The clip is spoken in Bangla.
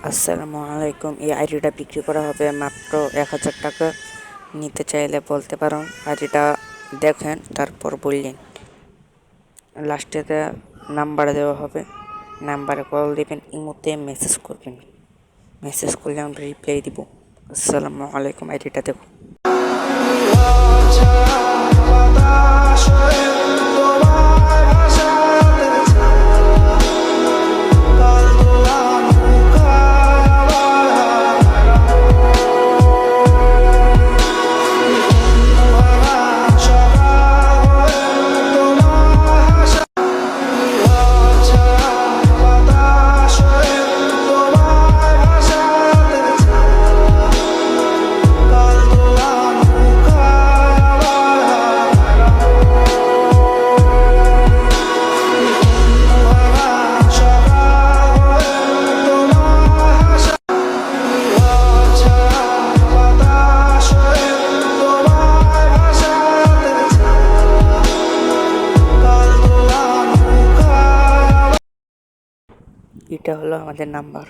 আসসালামু আলাইকুম। এই আইডিটা বিক্রি করা হবে মাত্র 1000 টাকা। নিতে চাইলে বলতে পারেন। আইডিটা দেখেন, তারপর বললেন। লাস্টেতে নাম্বার দেওয়া হবে, নাম্বারে কল দেবেন, ইমোতে মেসেজ করবেন। মেসেজ করলে আমরা রিপ্লাই দিব। আসসালামু আলাইকুম। আইডিটা দেখুন। এটা হলো আমাদের নাম্বার।